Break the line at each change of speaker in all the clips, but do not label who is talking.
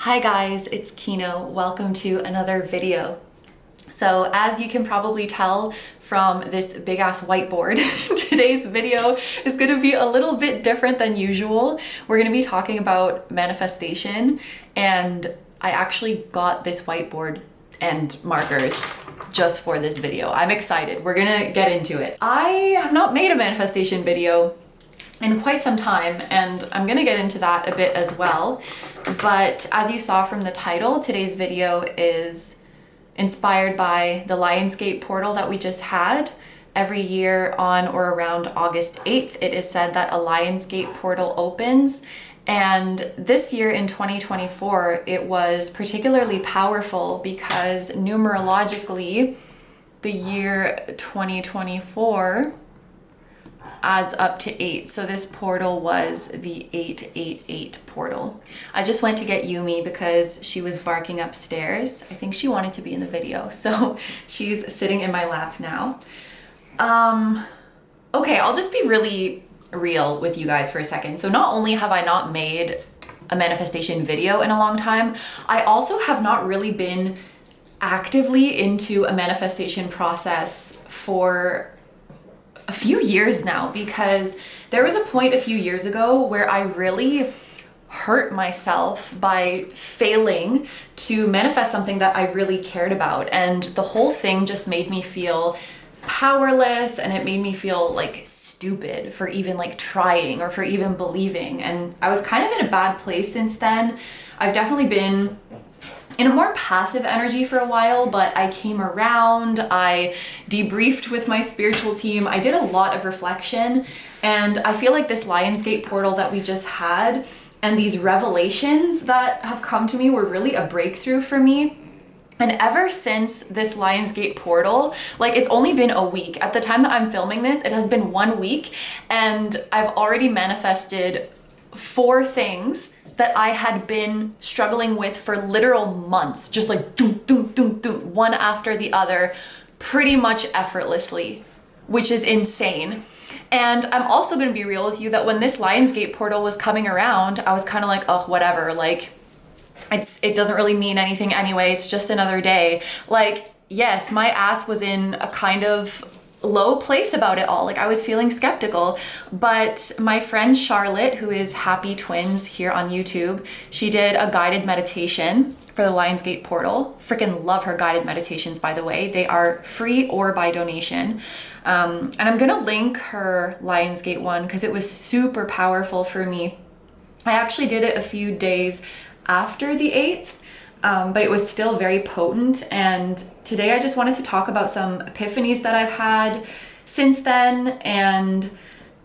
Hi guys, it's Kino. Welcome to another video. So as you can probably tell from this big ass whiteboard, today's video is going to be a little bit different than usual. We're going to be talking about manifestation, and I actually got this whiteboard and markers just for this video. I'm excited. We're gonna get into it. I have not made a manifestation video in quite some time, and I'm gonna get into that a bit as well. But as you saw from the title, today's video is inspired by the Lionsgate portal that we just had. Every year on or around August 8th, it is said that a Lionsgate portal opens. And this year in 2024, it was particularly powerful because numerologically, the year 2024 adds up to 8. So this portal was the 888 portal. I just went to get Yumi because she was barking upstairs. I think she wanted to be in the video, so she's sitting in my lap now. Okay, I'll just be really real with you guys for a second. So not only have I not made a manifestation video in a long time, I also have not really been actively into a manifestation process for a few years now, because there was a point a few years ago where I really hurt myself by failing to manifest something that I really cared about, and the whole thing just made me feel powerless, and it made me feel like stupid for even like trying or for even believing. And I was kind of in a bad place since then. I've definitely been in a more passive energy for a while, but I came around, I debriefed with my spiritual team, I did a lot of reflection, and I feel like this Lionsgate portal that we just had and these revelations that have come to me were really a breakthrough for me. And ever since this Lionsgate portal, like, it's only been a week. At the time that I'm filming this, it has been 1 week, and I've already manifested 4 things that I had been struggling with for literal months, just like doom, doom, doom, doom, one after the other, pretty much effortlessly, which is insane. And I'm also gonna be real with you that when this Lionsgate portal was coming around, I was kind of like, oh, whatever, like, it doesn't really mean anything anyway, it's just another day. Like, yes, my ass was in a kind of low place about it all. Like, I was feeling skeptical, but my friend Charlotte, who is Happy Twins here on YouTube, she did a guided meditation for the Lionsgate portal. Freaking love her guided meditations, by the way. They are free or by donation. And I'm gonna link her Lionsgate one because it was super powerful for me. I actually did it a few days after the 8th, but it was still very potent. And today I just wanted to talk about some epiphanies that I've had since then, and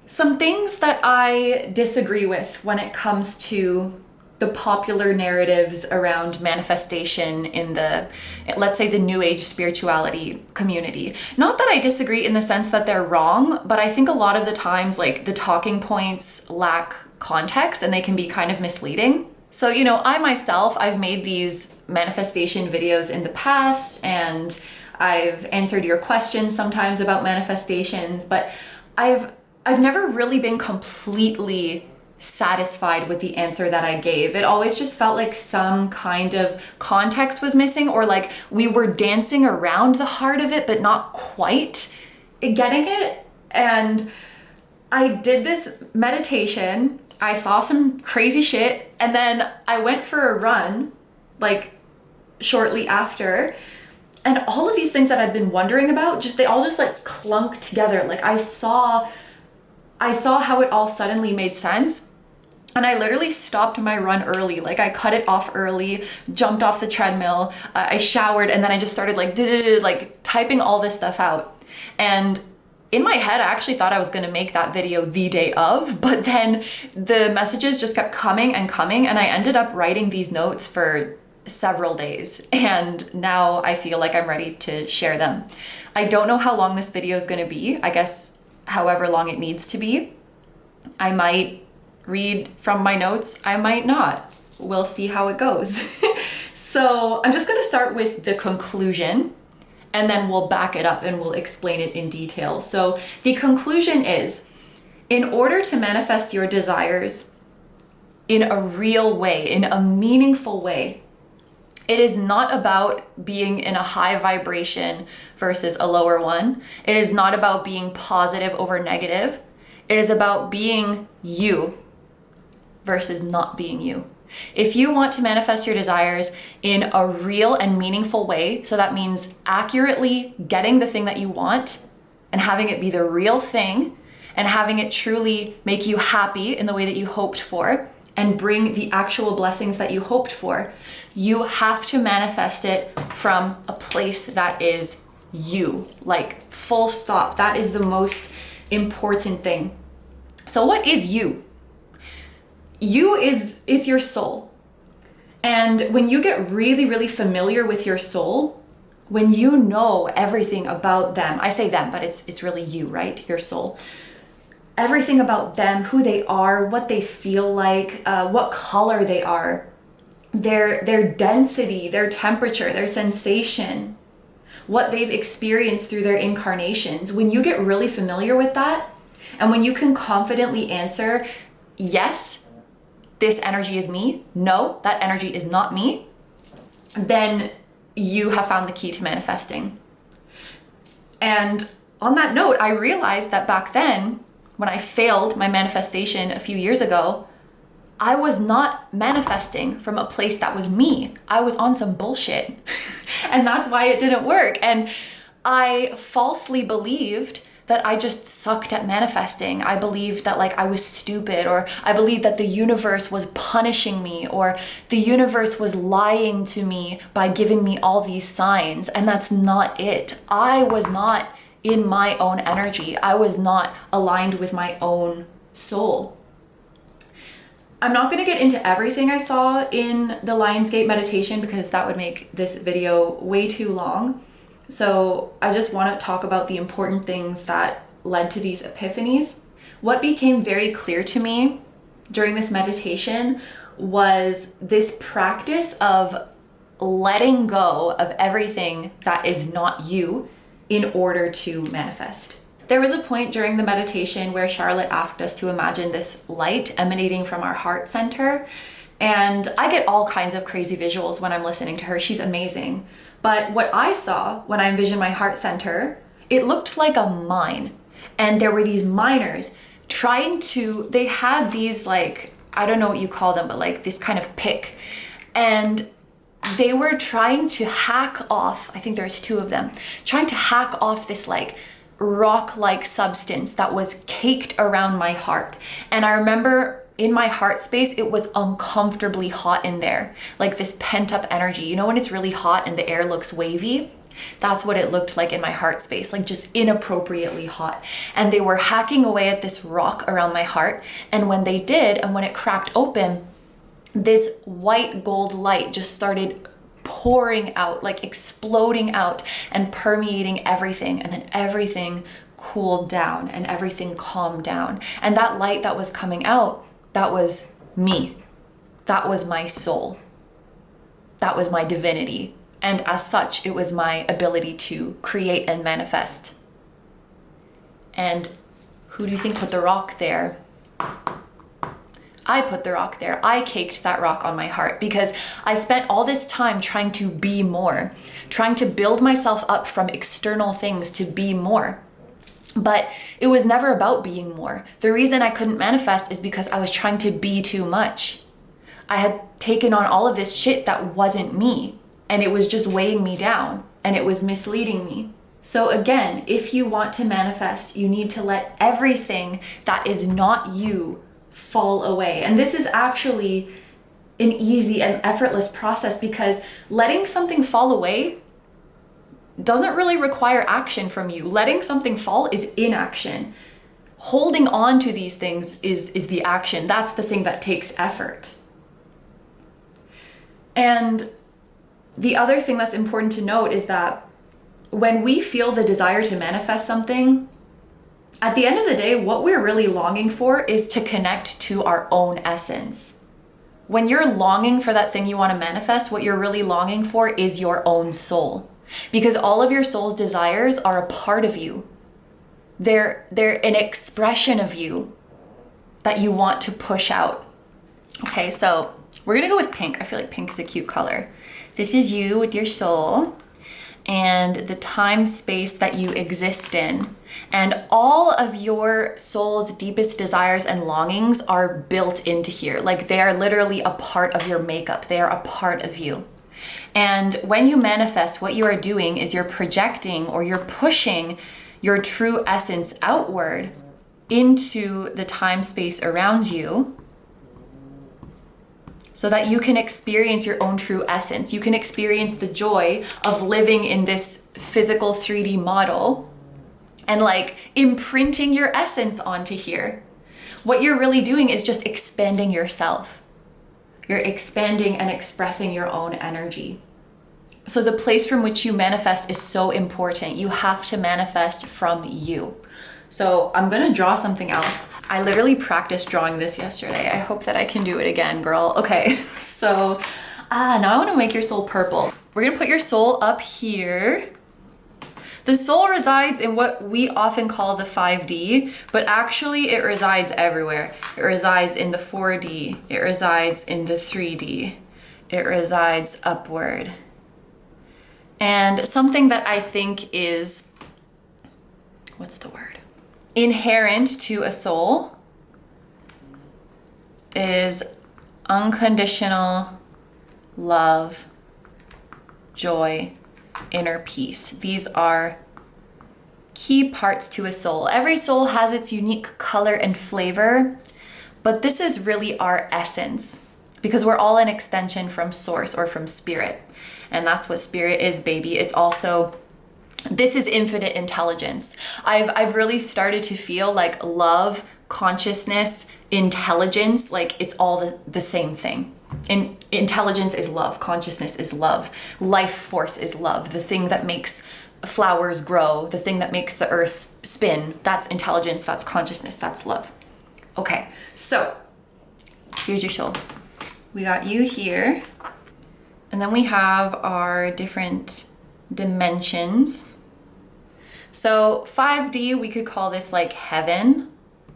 some things that I disagree with when it comes to the popular narratives around manifestation in the, let's say, the New Age spirituality community. Not that I disagree in the sense that they're wrong, but I think a lot of the times, like, the talking points lack context and they can be kind of misleading. So, you know, I myself, I've made these manifestation videos in the past, and I've answered your questions sometimes about manifestations, but I've never really been completely satisfied with the answer that I gave. It always just felt like some kind of context was missing, or like we were dancing around the heart of it, but not quite getting it. And I did this meditation, I saw some crazy shit, and then I went for a run, like, shortly after, and all of these things that I've been wondering about, they all just like clunk together. Like, I saw how it all suddenly made sense, and I literally stopped my run early. Like, I cut it off early, jumped off the treadmill, I showered, and then I just started like typing all this stuff out. And in my head, I actually thought I was gonna make that video the day of, but then the messages just kept coming and coming, and I ended up writing these notes for several days, and now I feel like I'm ready to share them. I don't know how long this video is gonna be. I guess however long it needs to be. I might read from my notes, I might not. We'll see how it goes. So I'm just gonna start with the conclusion, and then we'll back it up and we'll explain it in detail. So the conclusion is, in order to manifest your desires, in a real way, in a meaningful way. It is not about being in a high vibration versus a lower one. It is not about being positive over negative. It is about being you versus not being you. If you want to manifest your desires in a real and meaningful way, so that means accurately getting the thing that you want and having it be the real thing and having it truly make you happy in the way that you hoped for and bring the actual blessings that you hoped for, you have to manifest it from a place that is you, like full stop. That is the most important thing. So what is you? You is your soul. And when you get really, really familiar with your soul, when you know everything about them, I say them, but it's really you, right? Your soul. Everything about them, who they are, what they feel like, what color they are, their density, their temperature, their sensation, what they've experienced through their incarnations. When you get really familiar with that, and when you can confidently answer, yes, this energy is me, no, that energy is not me, then you have found the key to manifesting. And on that note, I realized that back then, when I failed my manifestation a few years ago, I was not manifesting from a place that was me. I was on some bullshit. And that's why it didn't work. And I falsely believed that I just sucked at manifesting. I believed that I was stupid, or I believed that the universe was punishing me, or the universe was lying to me by giving me all these signs. And that's not it. I was not in my own energy. I was not aligned with my own soul. I'm not going to get into everything I saw in the Lionsgate meditation because that would make this video way too long. So I just want to talk about the important things that led to these epiphanies. What became very clear to me during this meditation was this practice of letting go of everything that is not you in order to manifest. There was a point during the meditation where Charlotte asked us to imagine this light emanating from our heart center. And I get all kinds of crazy visuals when I'm listening to her. She's amazing. But what I saw when I envisioned my heart center, it looked like a mine. And there were these miners they had these I don't know what you call them, but this kind of pick. And they were trying to hack off, I think there's two of them, trying to hack off this rock-like substance that was caked around my heart. And I remember in my heart space, it was uncomfortably hot in there, like this pent-up energy. You know when it's really hot and the air looks wavy? That's what it looked like in my heart space, just inappropriately hot. And they were hacking away at this rock around my heart. And when they did, and when it cracked open, this white gold light just started pouring out, exploding out and permeating everything. And then everything cooled down and everything calmed down. And that light that was coming out, that was me. That was my soul. That was my divinity. And as such, it was my ability to create and manifest. And who do you think put the rock there? I put the rock there. I caked that rock on my heart because I spent all this time trying to be more, trying to build myself up from external things to be more. But it was never about being more. The reason I couldn't manifest is because I was trying to be too much. I had taken on all of this shit that wasn't me, and it was just weighing me down, and it was misleading me. So again, if you want to manifest, you need to let everything that is not you fall away. And this is actually an easy and effortless process because letting something fall away doesn't really require action from you. Letting something fall is inaction. Holding on to these things is the action. That's the thing that takes effort. And the other thing that's important to note is that when we feel the desire to manifest something, at the end of the day, what we're really longing for is to connect to our own essence. When you're longing for that thing you want to manifest, what you're really longing for is your own soul. Because all of your soul's desires are a part of you. They're an expression of you that you want to push out. Okay, so we're gonna go with pink. I feel like pink is a cute color. This is you with your soul and the time space that you exist in. And all of your soul's deepest desires and longings are built into here. Like they are literally a part of your makeup. They are a part of you. And when you manifest, what you are doing is you're projecting or you're pushing your true essence outward into the time space around you so that you can experience your own true essence. You can experience the joy of living in this physical 3D model and like imprinting your essence onto here. What you're really doing is just expanding yourself. You're expanding and expressing your own energy. So the place from which you manifest is so important. You have to manifest from you. So I'm gonna draw something else. I literally practiced drawing this yesterday. I hope that I can do it again, girl. Okay, so now I wanna make your soul purple. We're gonna put your soul up here. The soul resides in what we often call the 5D, but actually it resides everywhere. It resides in the 4D. It resides in the 3D. It resides upward. And something that I think is, what's the word? Inherent to a soul is unconditional love, joy, inner peace. These are key parts to a soul. Every soul has its unique color and flavor, but this is really our essence because we're all an extension from source or from spirit. And that's what spirit is, baby. It's also, this is infinite intelligence. I've really started to feel like love, consciousness, intelligence, like it's all the same thing. Intelligence is love, consciousness is love, life force is love. The thing that makes flowers grow, the thing that makes the earth spin, that's intelligence, that's consciousness, that's love. Okay, so here's your soul. We got you here, and then we have our different dimensions. So 5D, we could call this like heaven.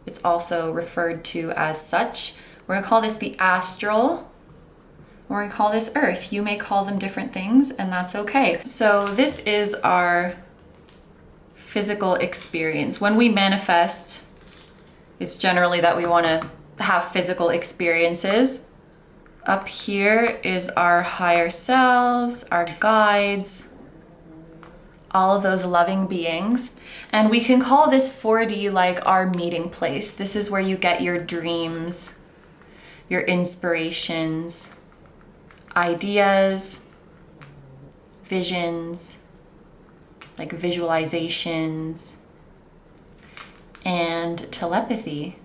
It's also referred to as such. We're gonna call this the astral. We're gonna call this earth. You may call them different things, and that's okay. So this is our physical experience. When we manifest, it's generally that we wanna have physical experiences. Up here is our higher selves, our guides, all of those loving beings. And we can call this 4D like our meeting place. This is where you get your dreams, your inspirations, ideas, visions, like visualizations, and telepathy.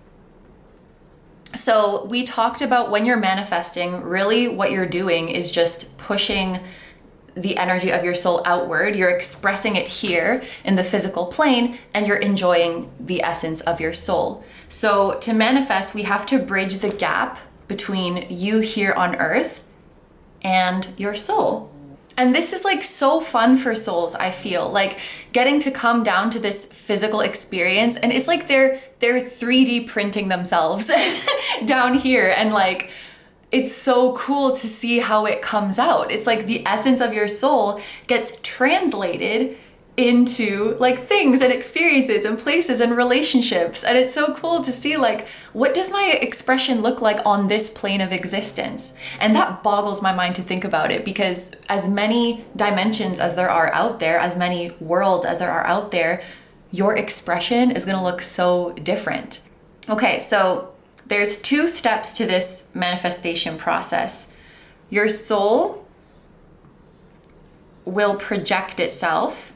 So we talked about when you're manifesting, really what you're doing is just pushing the energy of your soul outward. You're expressing it here in the physical plane, and you're enjoying the essence of your soul. So to manifest, we have to bridge the gap between you here on earth and your soul. And this is like so fun for souls, I feel, like getting to come down to this physical experience, and it's like they're 3D printing themselves down here, and like it's so cool to see how it comes out. It's like the essence of your soul gets translated into like things and experiences and places and relationships. And it's so cool to see like, what does my expression look like on this plane of existence? And that boggles my mind to think about it, because as many dimensions as there are out there, as many worlds as there are out there, your expression is gonna look so different. Okay, so there's 2 steps to this manifestation process. Your soul will project itself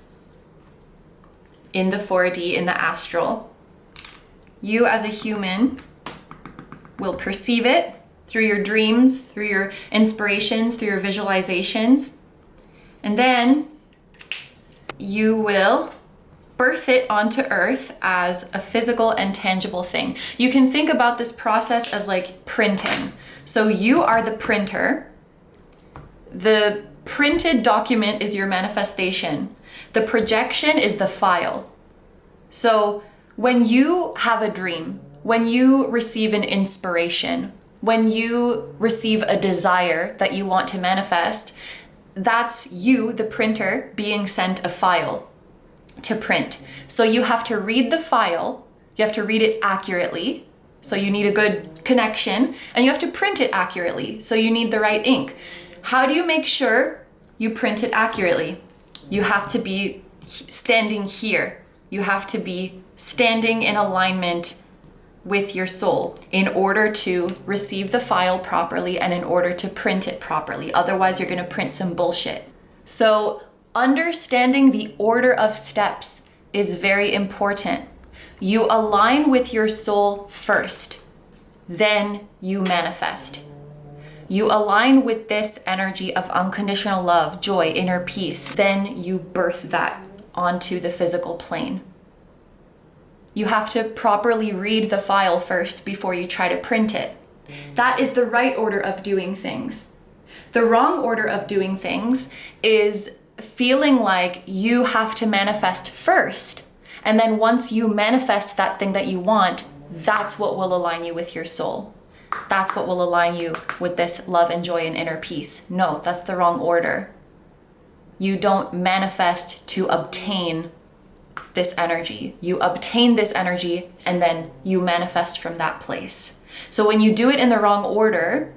in the 4D, in the astral. You as a human will perceive it through your dreams, through your inspirations, through your visualizations. And then you will birth it onto earth as a physical and tangible thing. You can think about this process as like printing. So you are the printer. The printed document is your manifestation. The projection is the file. So when you have a dream, when you receive an inspiration, When you receive a desire that you want to manifest, that's you, the printer, being sent a file to print. So you have to read the file, you have to read it accurately, so you need a good connection, and you have to print it accurately, so you need the right ink. How do you make sure you print it accurately? You have to be standing here. You have to be standing in alignment with your soul in order to receive the file properly and in order to print it properly. Otherwise, you're going to print some bullshit. So understanding the order of steps is very important. You align with your soul first, then you manifest. You align with this energy of unconditional love, joy, inner peace, then you birth that onto the physical plane. You have to properly read the file first before you try to print it. That is the right order of doing things. The wrong order of doing things is feeling like you have to manifest first. And then once you manifest that thing that you want, that's what will align you with your soul. That's what will align you with this love and joy and inner peace. No, that's the wrong order. You don't manifest to obtain this energy. You obtain this energy and then you manifest from that place. So when you do it in the wrong order,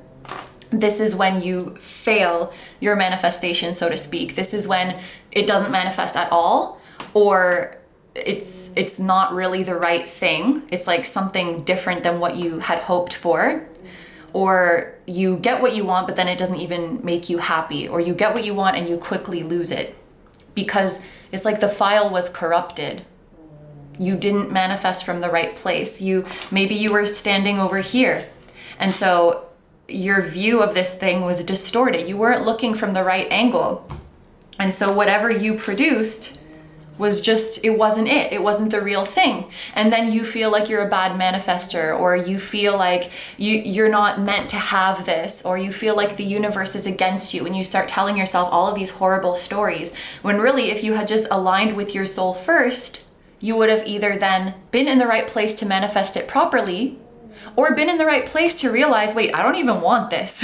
this is when you fail your manifestation, so to speak. This is when it doesn't manifest at all, or it's not really the right thing. It's like something different than what you had hoped for. Or you get what you want, but then it doesn't even make you happy. Or you get what you want and you quickly lose it. Because it's like the file was corrupted. You didn't manifest from the right place. Maybe you were standing over here. And so your view of this thing was distorted. You weren't looking from the right angle. And so whatever you produced was just, it wasn't it. It wasn't the real thing. And then you feel like you're a bad manifester, or you feel like you're not meant to have this, or you feel like the universe is against you, and you start telling yourself all of these horrible stories. When really, if you had just aligned with your soul first, you would have either then been in the right place to manifest it properly, or been in the right place to realize, wait, I don't even want this,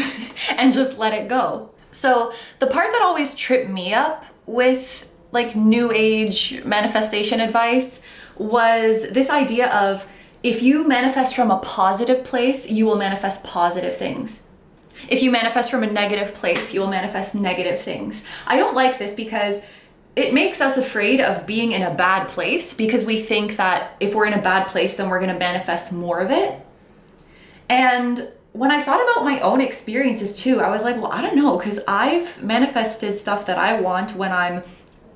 and just let it go. So the part that always tripped me up with like new age manifestation advice was this idea of, if you manifest from a positive place, you will manifest positive things. If you manifest from a negative place, you will manifest negative things. I don't like this because it makes us afraid of being in a bad place, because we think that if we're in a bad place, then we're going to manifest more of it. And when I thought about my own experiences too, I was like, well, I don't know, because I've manifested stuff that I want when I'm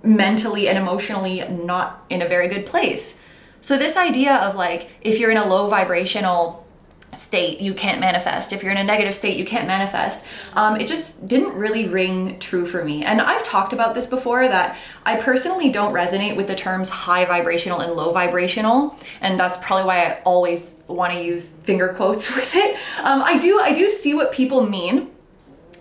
mentally and emotionally not in a very good place. So this idea of like, if you're in a low vibrational state, you can't manifest. If you're in a negative state, you can't manifest. It just didn't really ring true for me. And I've talked about this before, that I personally don't resonate with the terms high vibrational and low vibrational. And that's probably why I always want to use finger quotes with it. I do see what people mean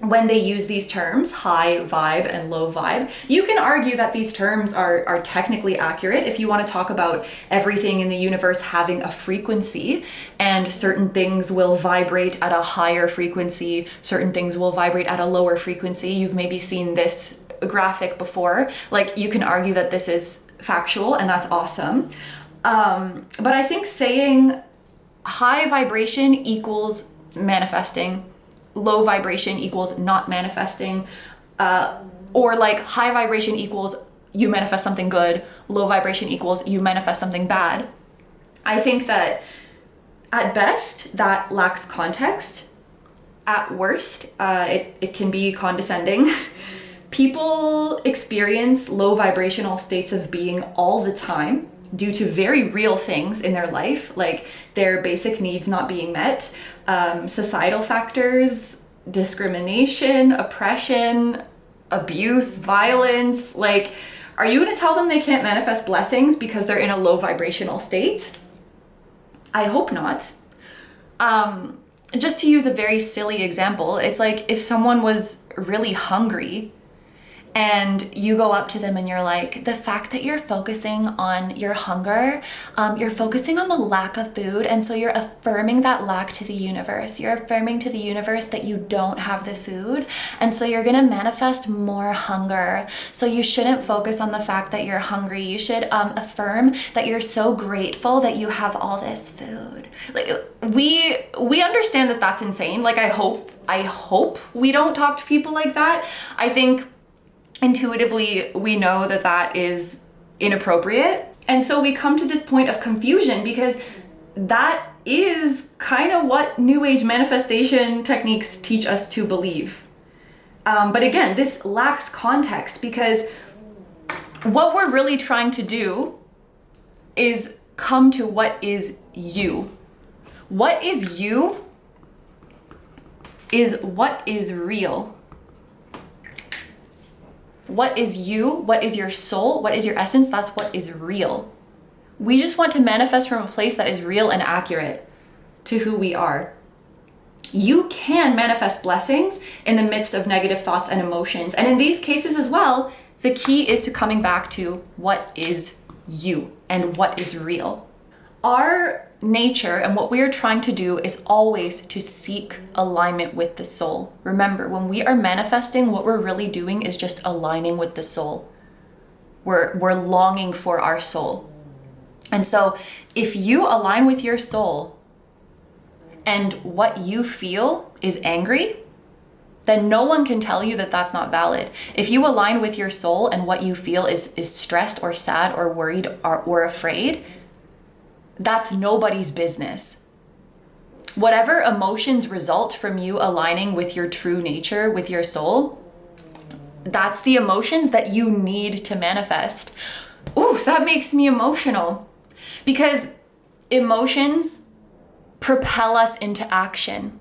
when they use these terms, high vibe and low vibe. You can argue that these terms are technically accurate if you want to talk about everything in the universe having a frequency, and certain things will vibrate at a higher frequency, certain things will vibrate at a lower frequency. You've maybe seen this graphic before. Like, you can argue that this is factual, and that's awesome. But I think saying high vibration equals manifesting, low vibration equals not manifesting, or like high vibration equals you manifest something good, low vibration equals you manifest something bad. I think that at best that lacks context. At worst, it can be condescending. People experience low vibrational states of being all the time due to very real things in their life, like their basic needs not being met, societal factors, discrimination, oppression, abuse, violence. Like, are you going to tell them they can't manifest blessings because they're in a low vibrational state? I hope not. Just to use a very silly example, it's like if someone was really hungry and you go up to them and you're like, the fact that you're focusing on your hunger, you're focusing on the lack of food, and so you're affirming that lack to the universe. You're affirming to the universe that you don't have the food, and so you're gonna manifest more hunger. So you shouldn't focus on the fact that you're hungry. You should affirm that you're so grateful that you have all this food. Like, we understand that that's insane. Like, I hope we don't talk to people like that. I think intuitively we know that that is inappropriate. And so we come to this point of confusion, because that is kind of what New Age manifestation techniques teach us to believe. But again, this lacks context, because what we're really trying to do is come to what is you. What is you is what is real. What is you? What is your soul? What is your essence? That's what is real. We just want to manifest from a place that is real and accurate to who we are. You can manifest blessings in the midst of negative thoughts and emotions. And in these cases as well, the key is to coming back to what is you and what is real. Our nature and what we are trying to do is always to seek alignment with the soul. Remember, when we are manifesting, what we're really doing is just aligning with the soul. We're longing for our soul. And so if you align with your soul and what you feel is angry, then no one can tell you that that's not valid. If you align with your soul and what you feel is stressed or sad or worried or afraid, that's nobody's business. Whatever emotions result from you aligning with your true nature, with your soul, that's the emotions that you need to manifest. Ooh, that makes me emotional, because emotions propel us into action.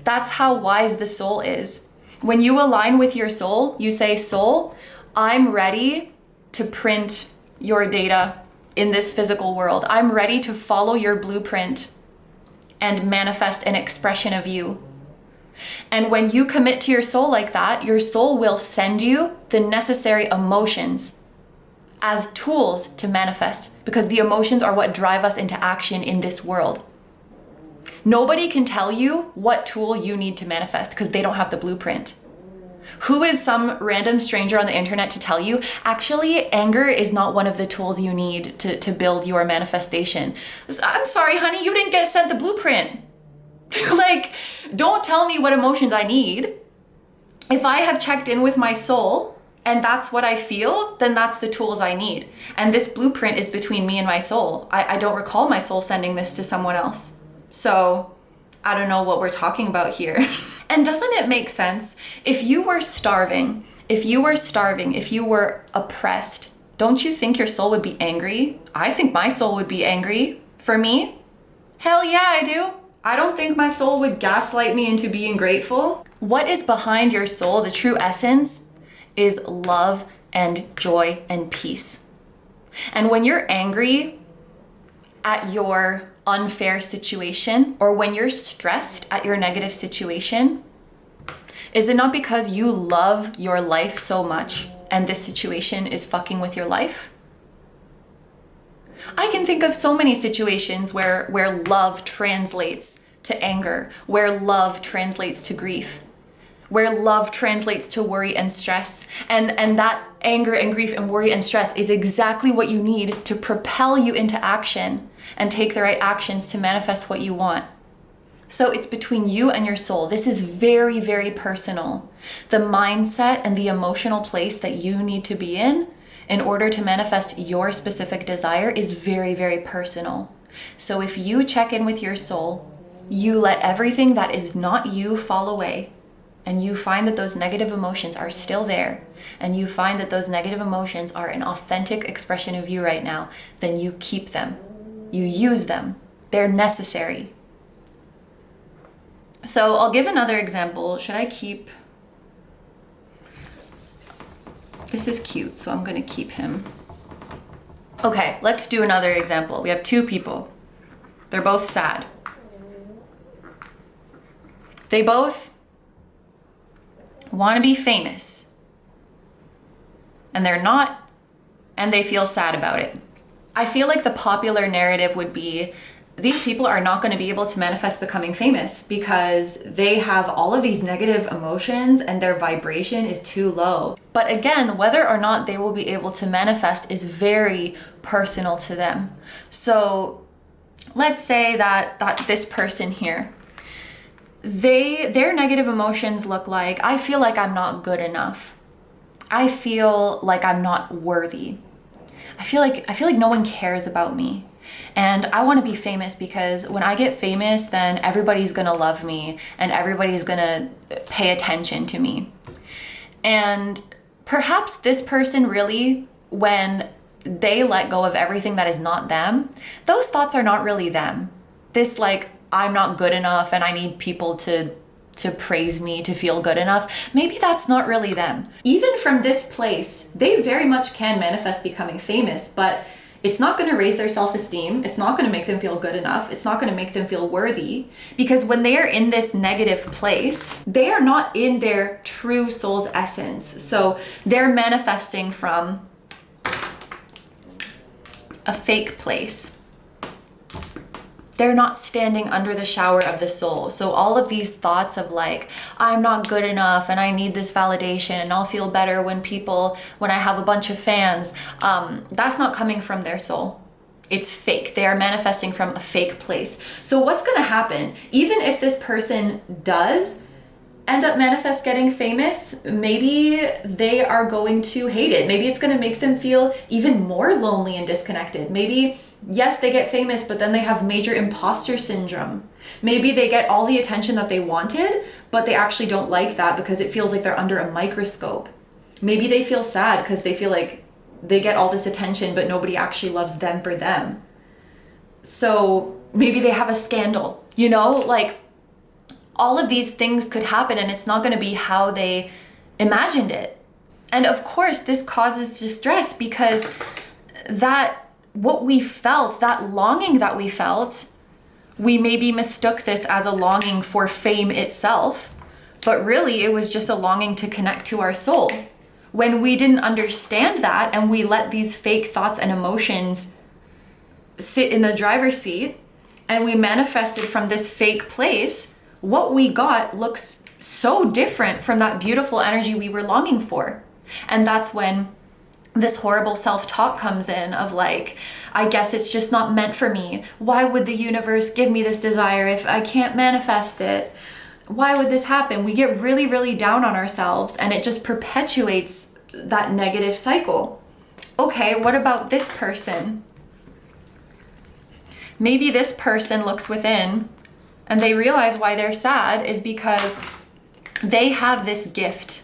That's how wise the soul is. When you align with your soul, you say, soul, I'm ready to print your data in this physical world. I'm ready to follow your blueprint and manifest an expression of you. And when you commit to your soul like that, your soul will send you the necessary emotions as tools to manifest, because the emotions are what drive us into action in this world. Nobody can tell you what tool you need to manifest because they don't have the blueprint. Who is some random stranger on the internet to tell you, actually, anger is not one of the tools you need to build your manifestation? I'm sorry, honey, you didn't get sent the blueprint. Like, don't tell me what emotions I need. If I have checked in with my soul and that's what I feel, then that's the tools I need. And this blueprint is between me and my soul. I don't recall my soul sending this to someone else. So I don't know what we're talking about here. And doesn't it make sense? If you were starving, if you were oppressed, don't you think your soul would be angry? I think my soul would be angry. For me, hell yeah, I do. I don't think my soul would gaslight me into being grateful. What is behind your soul, the true essence, is love and joy and peace. And when you're angry at your unfair situation, or when you're stressed at your negative situation, is it not because you love your life so much and this situation is fucking with your life? I can think of so many situations where love translates to anger, where love translates to grief, where love translates to worry and stress. And that anger and grief and worry and stress is exactly what you need to propel you into action and take the right actions to manifest what you want. So it's between you and your soul. This is very, very personal. The mindset and the emotional place that you need to be in order to manifest your specific desire is very, very personal. So if you check in with your soul, you let everything that is not you fall away, and you find that those negative emotions are still there, and you find that those negative emotions are an authentic expression of you right now, then you keep them. You use them. They're necessary. So I'll give another example. Should I keep... This is cute, so I'm gonna keep him. Okay, let's do another example. We have two people. They're both sad. They both want to be famous. and they're not, and they feel sad about it. I feel like the popular narrative would be these people are not going to be able to manifest becoming famous because they have all of these negative emotions and their vibration is too low. But again, whether or not they will be able to manifest is very personal to them. So let's say that this person here, their negative emotions look like, I feel like I'm not good enough. I feel like I'm not worthy. I feel like no one cares about me. And I want to be famous because when I get famous, then everybody's going to love me and everybody's going to pay attention to me. And perhaps this person really, when they let go of everything that is not them, those thoughts are not really them. This like, I'm not good enough and I need people to praise me to feel good enough. Maybe that's not really them. Even from this place, they very much can manifest becoming famous, but it's not going to raise their self-esteem. It's not going to make them feel good enough. It's not going to make them feel worthy, because when they are in this negative place, they are not in their true soul's essence. So they're manifesting from a fake place. They're not standing under the shower of the soul. So all of these thoughts of like, I'm not good enough and I need this validation and I'll feel better when I have a bunch of fans, that's not coming from their soul. It's fake. They are manifesting from a fake place. So what's gonna happen, even if this person does end up getting famous, maybe they are going to hate it. Maybe it's gonna make them feel even more lonely and disconnected. Maybe yes, they get famous, but then they have major imposter syndrome. Maybe they get all the attention that they wanted, but they actually don't like that because it feels like they're under a microscope. Maybe they feel sad because they feel like they get all this attention, but nobody actually loves them for them. So maybe they have a scandal, like all of these things could happen and it's not going to be how they imagined it. And of course, this causes distress because what we felt, that longing that we felt, we maybe mistook this as a longing for fame itself, but really it was just a longing to connect to our soul. When we didn't understand that and we let these fake thoughts and emotions sit in the driver's seat and we manifested from this fake place, what we got looks so different from that beautiful energy we were longing for. And that's when this horrible self-talk comes in of like, I guess it's just not meant for me. Why would the universe give me this desire if I can't manifest it? Why would this happen? We get really, really down on ourselves and it just perpetuates that negative cycle. Okay, what about this person? Maybe this person looks within and they realize why they're sad is because they have this gift.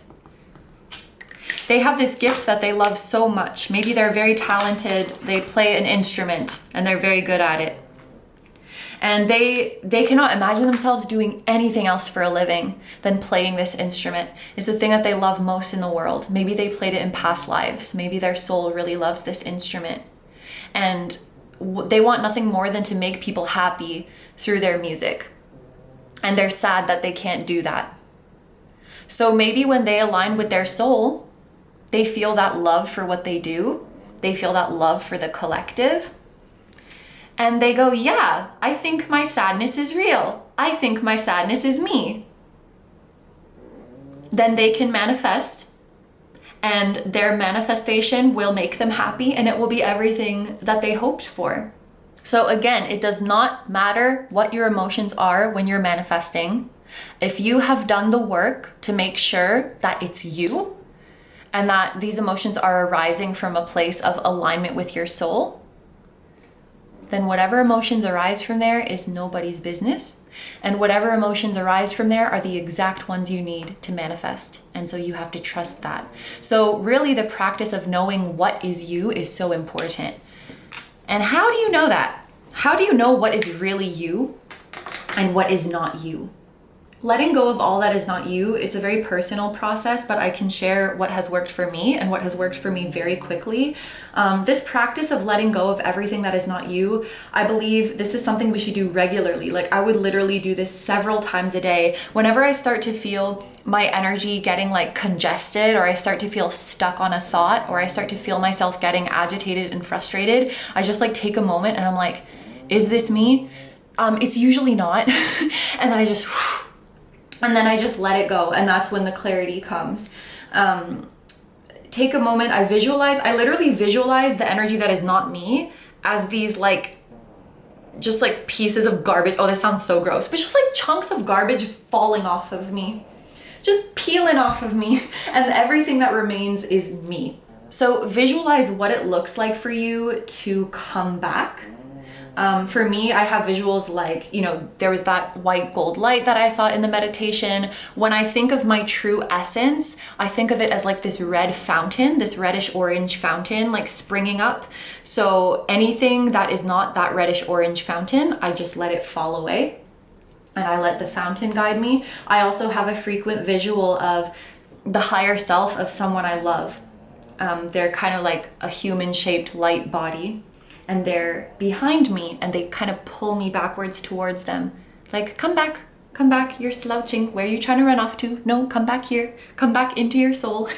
They have this gift that they love so much. Maybe they're very talented, they play an instrument and they're very good at it. And they cannot imagine themselves doing anything else for a living than playing this instrument. It's the thing that they love most in the world. Maybe they played it in past lives. Maybe their soul really loves this instrument. And they want nothing more than to make people happy through their music. And they're sad that they can't do that. So maybe when they align with their soul, they feel that love for what they do. They feel that love for the collective. And they go, yeah, I think my sadness is real. I think my sadness is me. Then they can manifest and their manifestation will make them happy and it will be everything that they hoped for. So again, it does not matter what your emotions are when you're manifesting. If you have done the work to make sure that it's you, and that these emotions are arising from a place of alignment with your soul, then whatever emotions arise from there is nobody's business. And whatever emotions arise from there are the exact ones you need to manifest. And so you have to trust that. So really the practice of knowing what is you is so important. And how do you know that? How do you know what is really you and what is not you? Letting go of all that is not you, it's a very personal process, but I can share what has worked for me and what has worked for me very quickly. This practice of letting go of everything that is not you, I believe this is something we should do regularly. Like I would literally do this several times a day. Whenever I start to feel my energy getting like congested, or I start to feel stuck on a thought, or I start to feel myself getting agitated and frustrated, I just like take a moment and I'm like, is this me? It's usually not. And then I just, and then I just let it go. And that's when the clarity comes. Take a moment, I literally visualize the energy that is not me as these like, just like pieces of garbage. Oh, this sounds so gross, but just like chunks of garbage falling off of me, just peeling off of me, and everything that remains is me. So visualize what it looks like for you to come back. For me, I have visuals like, there was that white gold light that I saw in the meditation. When I think of my true essence, I think of it as like this red fountain, this reddish orange fountain, like springing up. So anything that is not that reddish orange fountain, I just let it fall away and I let the fountain guide me. I also have a frequent visual of the higher self of someone I love. They're kind of like a human shaped light body. And they're behind me and they kind of pull me backwards towards them. Like, come back, you're slouching. Where are you trying to run off to? No, come back here, come back into your soul.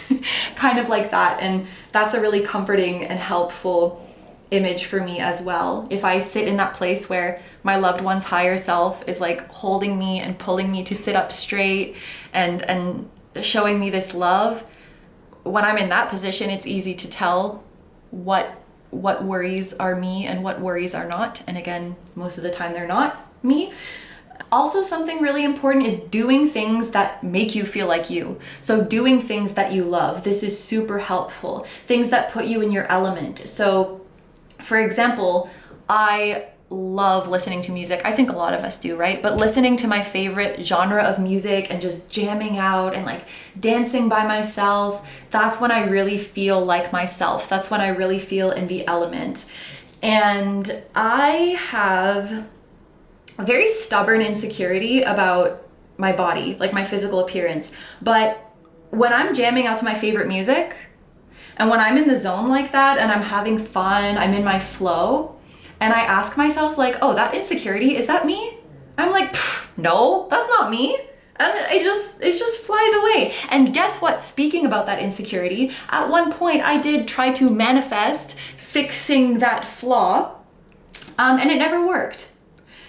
Kind of like that. And that's a really comforting and helpful image for me as well. If I sit in that place where my loved one's higher self is like holding me and pulling me to sit up straight and showing me this love, when I'm in that position, it's easy to tell what worries are me and what worries are not. And again, most of the time they're not me. Also, something really important is doing things that make you feel like you. So doing things that you love. This is super helpful. Things that put you in your element. So for example, I love listening to music. I think a lot of us do, right? But listening to my favorite genre of music and just jamming out and like dancing by myself, that's when I really feel like myself. That's when I really feel in the element. And I have a very stubborn insecurity about my body, like my physical appearance. But when I'm jamming out to my favorite music, and when I'm in the zone like that and I'm having fun, I'm in my flow, and I ask myself like, oh, that insecurity, is that me? I'm like, no, that's not me. And it just flies away. And guess what? Speaking about that insecurity, at one point I did try to manifest fixing that flaw, and it never worked.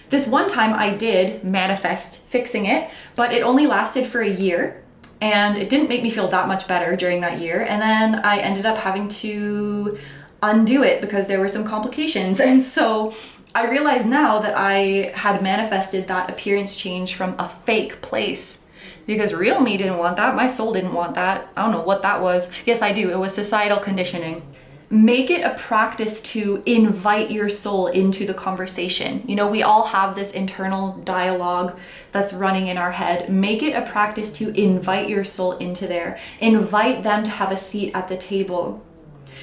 This one time I did manifest fixing it, but it only lasted for a year. And it didn't make me feel that much better during that year. And then I ended up having to undo it because there were some complications. And so I realize now that I had manifested that appearance change from a fake place, because real me didn't want that. My soul didn't want that. I don't know what that was. Yes, I do. It was societal conditioning. Make it a practice to invite your soul into the conversation. We all have this internal dialogue that's running in our head. Make it a practice to invite your soul into there. Invite them to have a seat at the table.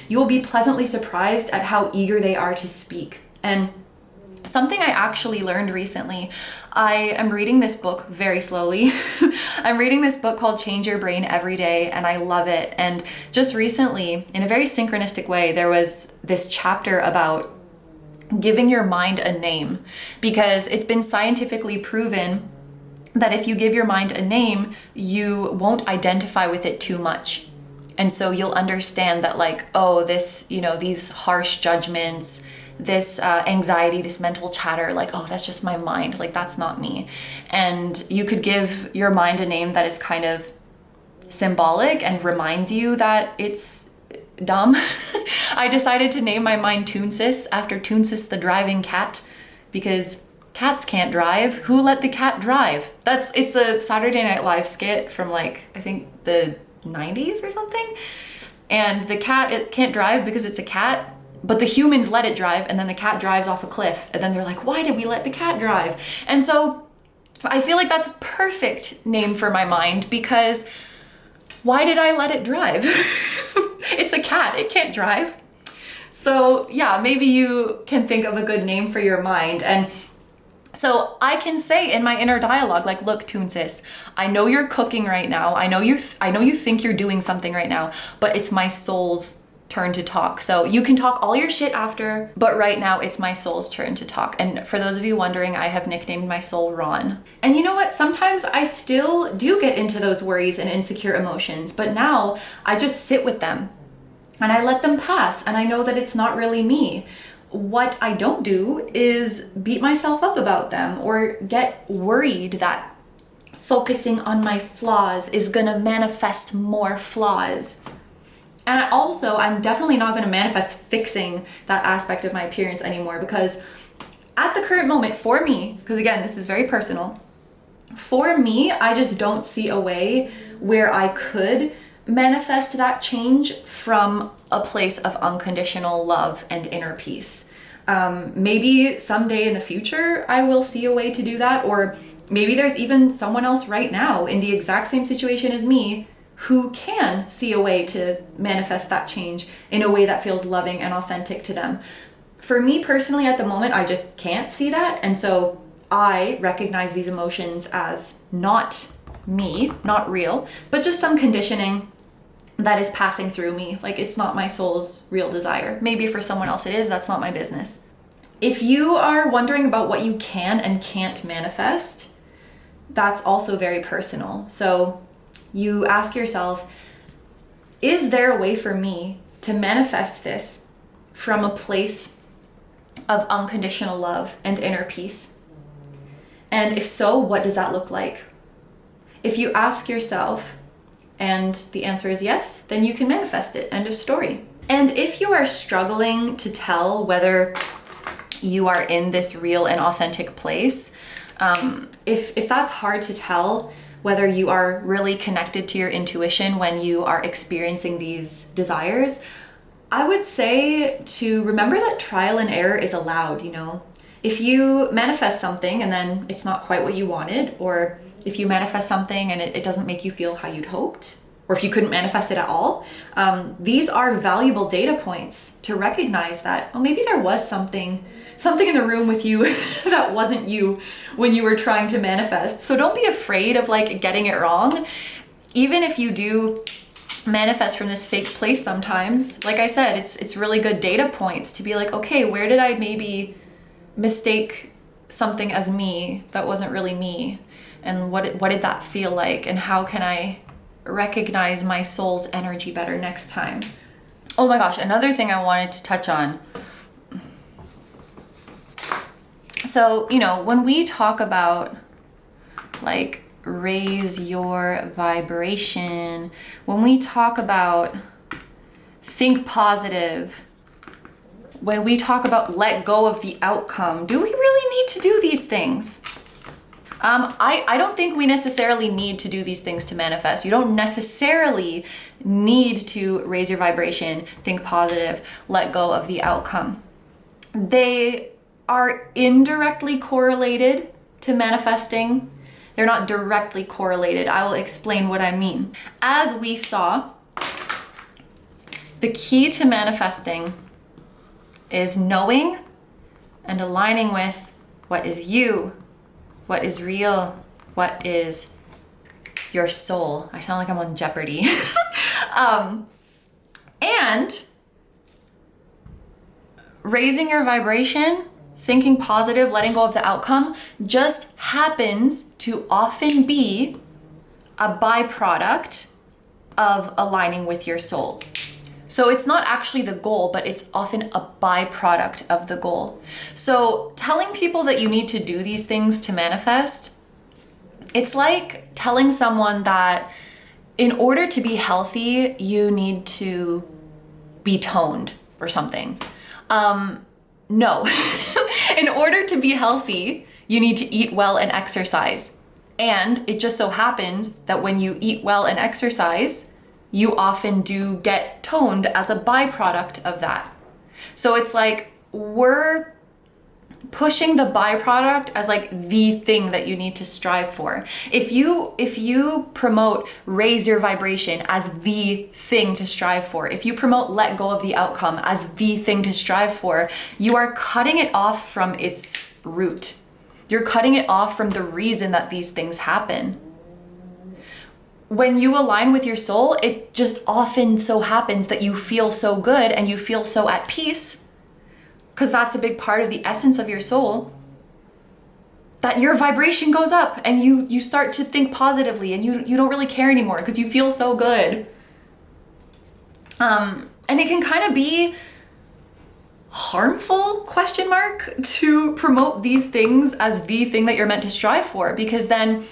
You will be pleasantly surprised at how eager they are to speak. And something I actually learned recently, I am reading this book very slowly. I'm reading this book called Change Your Brain Every Day, and I love it. And just recently, in a very synchronistic way, there was this chapter about giving your mind a name, because it's been scientifically proven that if you give your mind a name, you won't identify with it too much. And so you'll understand that like, oh, this, these harsh judgments, this anxiety, this mental chatter, like, oh, that's just my mind. Like, that's not me. And you could give your mind a name that is kind of symbolic and reminds you that it's dumb. I decided to name my mind Toonsis after Toonsis the driving cat, because cats can't drive. Who let the cat drive? It's a Saturday Night Live skit from like, I think the 90s or something. And the cat, it can't drive because it's a cat, but the humans let it drive, and then the cat drives off a cliff. And then they're like, why did we let the cat drive? And so I feel like that's a perfect name for my mind, because why did I let it drive? It's a cat, it can't drive. So yeah, maybe you can think of a good name for your mind. And so I can say in my inner dialogue, like, look, Toonsis, I know you're cooking right now. I know you think you're doing something right now, but it's my soul's turn to talk. So you can talk all your shit after, but right now it's my soul's turn to talk. And for those of you wondering, I have nicknamed my soul Ron. And you know what? Sometimes I still do get into those worries and insecure emotions, but now I just sit with them and I let them pass, and I know that it's not really me. What I don't do is beat myself up about them or get worried that focusing on my flaws is gonna manifest more flaws. And I'm definitely not gonna manifest fixing that aspect of my appearance anymore, because at the current moment, for me, because again, this is very personal, for me, I just don't see a way where I could manifest that change from a place of unconditional love and inner peace. Maybe someday in the future I will see a way to do that, or maybe there's even someone else right now in the exact same situation as me who can see a way to manifest that change in a way that feels loving and authentic to them. For me personally, at the moment, I just can't see that, and so I recognize these emotions as not me, not real, but just some conditioning that is passing through me. Like, it's not my soul's real desire. Maybe for someone else it is, that's not my business. If you are wondering about what you can and can't manifest, that's also very personal. So you ask yourself, is there a way for me to manifest this from a place of unconditional love and inner peace? And if so, what does that look like? If you ask yourself, and the answer is yes, then you can manifest it. End of story. And if you are struggling to tell whether you are in this real and authentic place, if that's hard to tell, whether you are really connected to your intuition when you are experiencing these desires, I would say to remember that trial and error is allowed, you know? If you manifest something and then it's not quite what you wanted, or if you manifest something and it doesn't make you feel how you'd hoped, or if you couldn't manifest it at all, these are valuable data points to recognize that, oh, maybe there was something in the room with you that wasn't you when you were trying to manifest. So don't be afraid of like getting it wrong. Even if you do manifest from this fake place sometimes, like I said, it's really good data points to be like, okay, where did I maybe mistake something as me that wasn't really me? And what did that feel like? And how can I recognize my soul's energy better next time? Oh my gosh, another thing I wanted to touch on. So, you know, when we talk about like raise your vibration, when we talk about think positive, when we talk about let go of the outcome, do we really need to do these things? I don't think we necessarily need to do these things to manifest. You don't necessarily need to raise your vibration, think positive, let go of the outcome. They are indirectly correlated to manifesting. They're not directly correlated. I will explain what I mean. As we saw, the key to manifesting is knowing and aligning with what is you, what is real, what is your soul. I sound like I'm on Jeopardy. And raising your vibration, thinking positive, letting go of the outcome just happens to often be a byproduct of aligning with your soul. So it's not actually the goal, but it's often a byproduct of the goal. So telling people that you need to do these things to manifest, it's like telling someone that in order to be healthy, you need to be toned or something. No. In order to be healthy, you need to eat well and exercise. And it just so happens that when you eat well and exercise, you often do get toned as a byproduct of that. So it's like we're pushing the byproduct as like the thing that you need to strive for. If you promote raise your vibration as the thing to strive for, if you promote let go of the outcome as the thing to strive for, you are cutting it off from its root. You're cutting it off from the reason that these things happen. when you align with your soul, it just often so happens that you feel so good and you feel so at peace, because that's a big part of the essence of your soul, that your vibration goes up and you start to think positively and you don't really care anymore because you feel so good. And it can kind of be harmful, question mark, to promote these things as the thing that you're meant to strive for, because then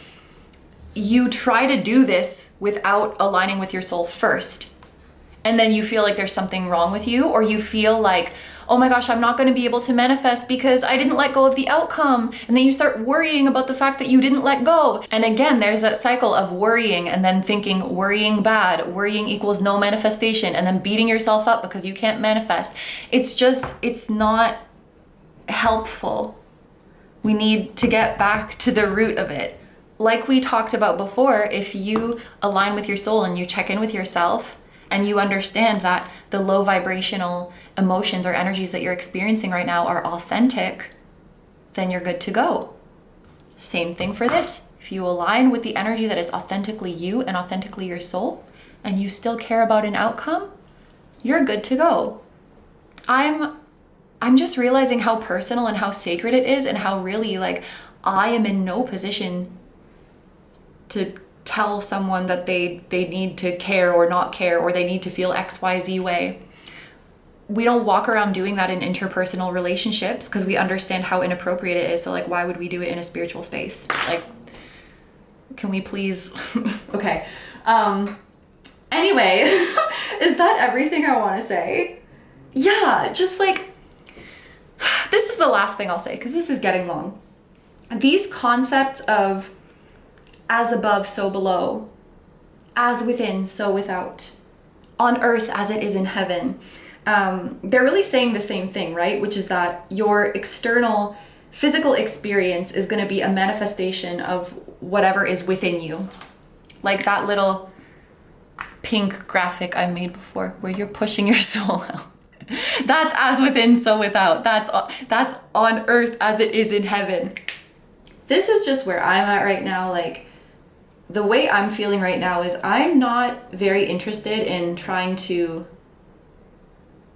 you try to do this without aligning with your soul first. And then you feel like there's something wrong with you, or you feel like, oh my gosh, I'm not going to be able to manifest because I didn't let go of the outcome. And then you start worrying about the fact that you didn't let go. And again, there's that cycle of worrying and then thinking worrying bad, worrying equals no manifestation, and then beating yourself up because you can't manifest. It's not helpful. We need to get back to the root of it. Like we talked about before, if you align with your soul and you check in with yourself, and you understand that the low vibrational emotions or energies that you're experiencing right now are authentic, then you're good to go. Same thing for this. If you align with the energy that is authentically you and authentically your soul, and you still care about an outcome, you're good to go. I'm just realizing how personal and how sacred it is, and how really, like, I am in no position to tell someone that they need to care or not care, or they need to feel XYZ way. We don't walk around doing that in interpersonal relationships because we understand how inappropriate it is. So like, why would we do it in a spiritual space? Like, can we please? Okay. Anyway, is that everything I want to say? Yeah, just like, this is the last thing I'll say because this is getting long. These concepts of as above, so below, as within, so without, on earth as it is in heaven. They're really saying the same thing, right? Which is that your external physical experience is going to be a manifestation of whatever is within you. Like that little pink graphic I made before where you're pushing your soul out. That's as within, so without. That's on earth as it is in heaven. This is just where I'm at right now. Like, the way I'm feeling right now is I'm not very interested in trying to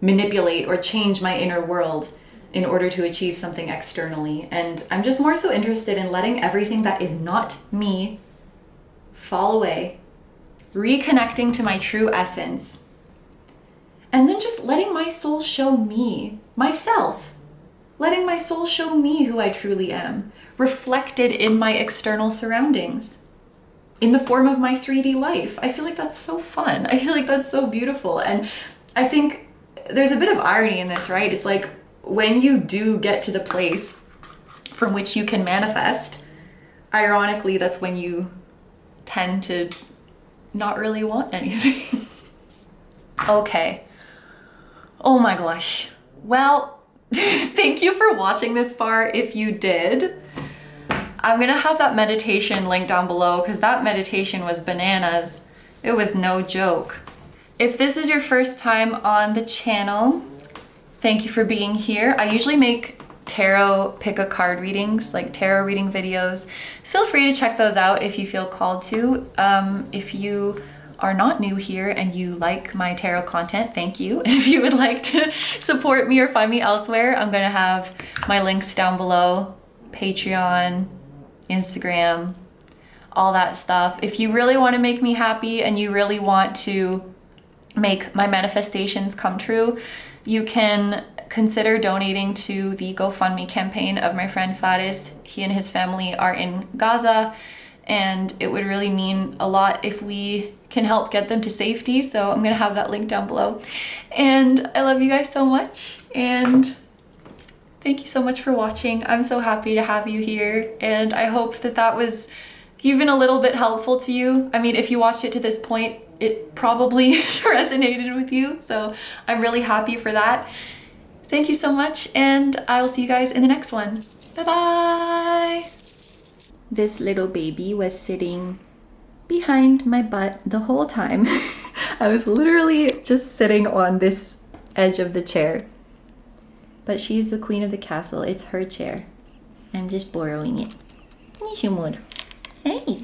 manipulate or change my inner world in order to achieve something externally. And I'm just more so interested in letting everything that is not me fall away, reconnecting to my true essence, and then just letting my soul show me, myself, letting my soul show me who I truly am, reflected in my external surroundings, in the form of my 3D life. I feel like that's so fun. I feel like that's so beautiful. And I think there's a bit of irony in this, right? It's like when you do get to the place from which you can manifest, ironically, that's when you tend to not really want anything. Okay. Oh my gosh. Well, thank you for watching this far if you did. I'm gonna have that meditation linked down below because that meditation was bananas. It was no joke. If this is your first time on the channel, thank you for being here. I usually make tarot pick-a-card readings, like tarot reading videos. Feel free to check those out if you feel called to. If you are not new here and you like my tarot content, thank you. If you would like to support me or find me elsewhere, I'm gonna have my links down below. Patreon, Instagram, all that stuff. If you really want to make me happy and you really want to make my manifestations come true, you can consider donating to the GoFundMe campaign of my friend Faris. He and his family are in Gaza, and it would really mean a lot if we can help get them to safety. So I'm gonna have that link down below. And I love you guys so much, and thank you so much for watching. I'm so happy to have you here, and I hope that that was even a little bit helpful to you. I mean, if you watched it to this point, it probably resonated with you, so I'm really happy for that. Thank you so much, and I will see you guys in the next one. Bye-bye! This little baby was sitting behind my butt the whole time. I was literally just sitting on this edge of the chair. But she's the queen of the castle. It's her chair. I'm just borrowing it. Hey.